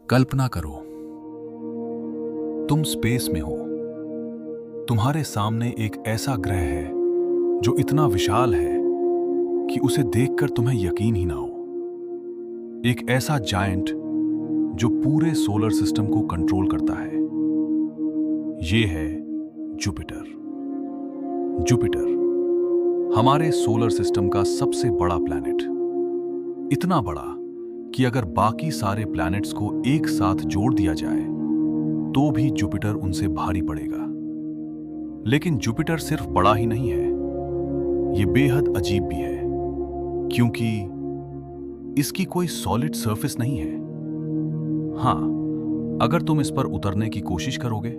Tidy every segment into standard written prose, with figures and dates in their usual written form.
कल्पना करो, तुम स्पेस में हो। तुम्हारे सामने एक ऐसा ग्रह है जो इतना विशाल है कि उसे देखकर तुम्हें यकीन ही ना हो। एक ऐसा जायंट जो पूरे सोलर सिस्टम को कंट्रोल करता है। ये है जुपिटर। जुपिटर हमारे सोलर सिस्टम का सबसे बड़ा प्लैनेट। इतना बड़ा कि अगर बाकी सारे प्लैनेट्स को एक साथ जोड़ दिया जाए तो भी जुपिटर उनसे भारी पड़ेगा। लेकिन जुपिटर सिर्फ बड़ा ही नहीं है, ये बेहद अजीब भी है, क्योंकि इसकी कोई सॉलिड सरफेस नहीं है। हां, अगर तुम इस पर उतरने की कोशिश करोगे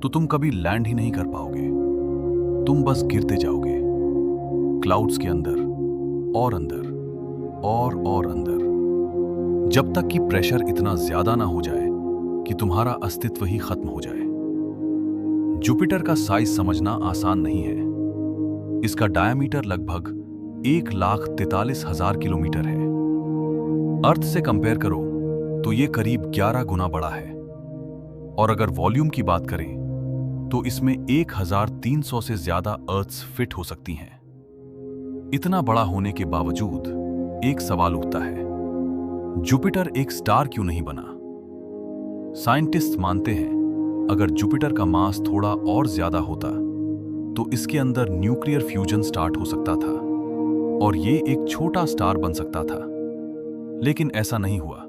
तो तुम कभी लैंड ही नहीं कर पाओगे। तुम बस गिरते जाओगे, क्लाउड्स के अंदर और अंदर और अंदर, जब तक कि प्रेशर इतना ज्यादा ना हो जाए कि तुम्हारा अस्तित्व ही खत्म हो जाए। जुपिटर का साइज समझना आसान नहीं है। इसका डायमीटर लगभग 1,43,000 किलोमीटर है। अर्थ से कंपेयर करो तो यह करीब 11 गुना बड़ा है। और अगर वॉल्यूम की बात करें तो इसमें 1,300 से ज्यादा अर्थ्स फिट हो सकती हैं। इतना बड़ा होने के बावजूद एक सवाल उठता है, जुपिटर एक स्टार क्यों नहीं बना? साइंटिस्ट मानते हैं अगर जुपिटर का मास थोड़ा और ज्यादा होता तो इसके अंदर न्यूक्लियर फ्यूजन स्टार्ट हो सकता था और ये एक छोटा स्टार बन सकता था। लेकिन ऐसा नहीं हुआ,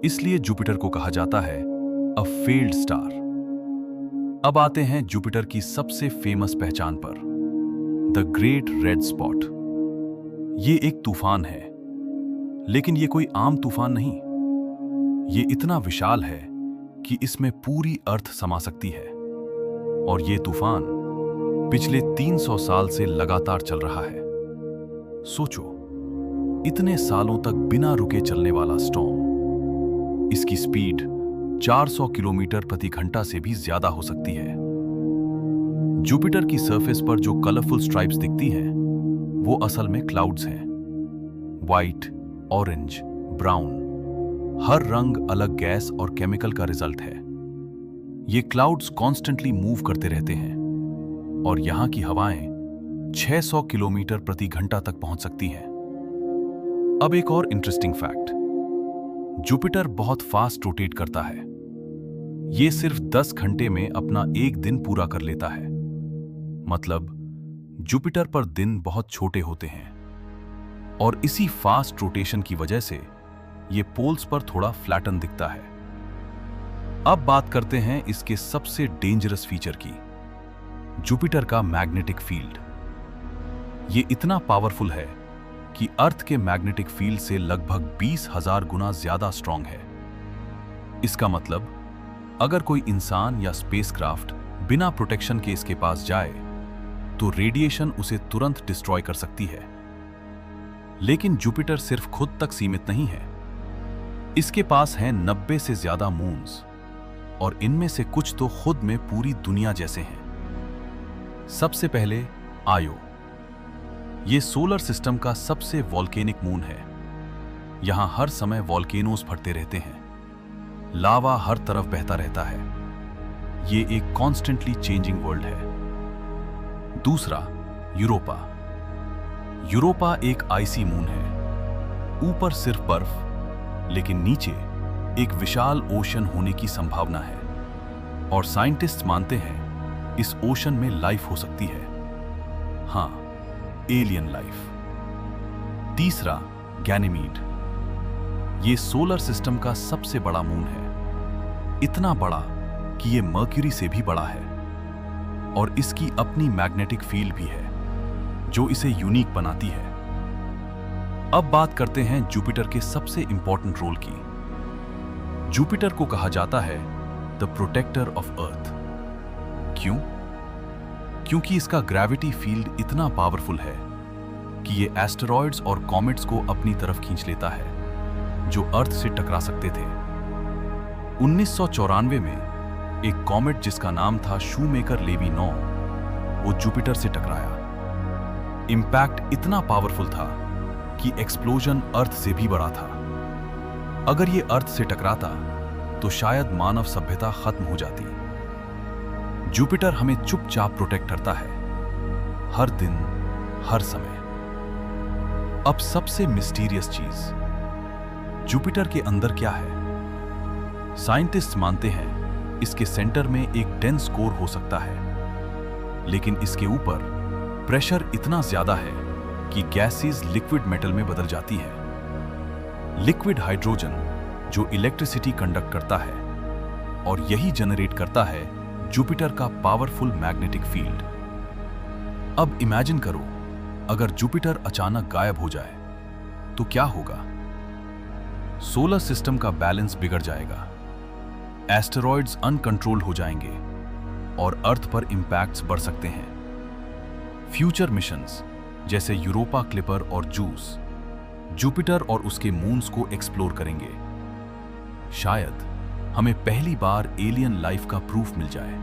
इसलिए जुपिटर को कहा जाता है अ फेल्ड स्टार। अब आते हैं जुपिटर की सबसे फेमस पहचान पर, द ग्रेट रेड स्पॉट। ये एक तूफान है, लेकिन ये कोई आम तूफान नहीं। ये इतना विशाल है कि इसमें पूरी अर्थ समा सकती है। और ये तूफान पिछले 300 साल से लगातार चल रहा है। सोचो, इतने सालों तक बिना रुके चलने वाला स्टॉर्म। इसकी स्पीड 400 किलोमीटर प्रति घंटा से भी ज्यादा हो सकती है। जुपिटर की सरफेस पर जो कलरफुल स्ट्राइप्स दिखती हैं, वो असल में क्लाउड्स हैं। व्हाइट, ऑरेंज, ब्राउन, हर रंग अलग गैस और केमिकल का रिजल्ट है। ये क्लाउड्स कॉन्स्टेंटली मूव करते रहते हैं और यहां की हवाएं 600 किलोमीटर प्रति घंटा तक पहुंच सकती हैं। अब एक और इंटरेस्टिंग फैक्ट, जुपिटर बहुत फास्ट रोटेट करता है। ये सिर्फ 10 घंटे में अपना एक दिन पूरा कर लेता है। मतलब जुपिटर पर दिन बहुत छोटे होते हैं और इसी फास्ट रोटेशन की वजह से ये पोल्स पर थोड़ा फ्लैटन दिखता है। अब बात करते हैं इसके सबसे डेंजरस फीचर की, जुपिटर का मैग्नेटिक फील्ड। ये इतना पावरफुल है कि अर्थ के मैग्नेटिक फील्ड से लगभग 20,000 गुना ज्यादा स्ट्रांग है। इसका मतलब अगर कोई इंसान या स्पेसक्राफ्ट बिना प्रोटेक्शन के इसके पास जाए तो रेडिएशन उसे तुरंत डिस्ट्रॉय कर सकती है। लेकिन जुपिटर सिर्फ खुद तक सीमित नहीं है। इसके पास हैं 90 से ज्यादा मून्स और इनमें से कुछ तो खुद में पूरी दुनिया जैसे हैं। सबसे पहले आयो। ये सोलर सिस्टम का सबसे वॉल्केनिक मून है। यहां हर समय वॉल्केनोस फटते रहते हैं, लावा हर तरफ बहता रहता है। ये एक कॉन्स्टेंटली चेंजिंग वर्ल्ड है। दूसरा, यूरोपा। यूरोपा एक आइसी मून है। ऊपर सिर्फ बर्फ, लेकिन नीचे एक विशाल ओशन होने की संभावना है और साइंटिस्ट मानते हैं इस ओशन में लाइफ हो सकती है। हां, एलियन लाइफ। तीसरा, गैनीमीड। ये सोलर सिस्टम का सबसे बड़ा मून है। इतना बड़ा कि ये मर्क्यूरी से भी बड़ा है और इसकी अपनी मैग्नेटिक फील्ड भी है जो इसे यूनिक बनाती है। अब बात करते हैं जुपिटर के सबसे इंपॉर्टेंट रोल की। जुपिटर को कहा जाता है द प्रोटेक्टर ऑफ अर्थ। क्यों? क्योंकि इसका ग्रेविटी फील्ड इतना पावरफुल है कि ये एस्टेरॉयड्स और कॉमेट्स को अपनी तरफ खींच लेता है जो अर्थ से टकरा सकते थे। 1994 में एक कॉमेट जिसका नाम था शूमेकर-लेवी 9, वो जुपिटर से टकराया। इंपैक्ट इतना पावरफुल था कि एक्सप्लोजन अर्थ से भी बड़ा था। अगर ये अर्थ से टकराता तो शायद मानव सभ्यता खत्म हो जाती। जुपिटर हमें चुपचाप प्रोटेक्ट करता है, हर दिन, हर समय। अब सबसे मिस्टीरियस चीज, जुपिटर के अंदर क्या है? साइंटिस्ट मानते हैं इसके सेंटर में एक डेंस कोर हो सकता है, लेकिन इसके ऊपर प्रेशर इतना ज्यादा है कि गैसेस लिक्विड मेटल में बदल जाती है। लिक्विड हाइड्रोजन जो इलेक्ट्रिसिटी कंडक्ट करता है और यही जनरेट करता है जुपिटर का पावरफुल मैग्नेटिक फील्ड। अब इमेजिन करो, अगर जुपिटर अचानक गायब हो जाए तो क्या होगा? सोलर सिस्टम का बैलेंस बिगड़ जाएगा, एस्टेरॉइड्स अनकंट्रोल हो जाएंगे और अर्थ पर इंपैक्ट्स बढ़ सकते हैं। फ्यूचर मिशंस जैसे यूरोपा क्लिपर और जूस जुपिटर और उसके मून्स को एक्सप्लोर करेंगे। शायद हमें पहली बार एलियन लाइफ का प्रूफ मिल जाए।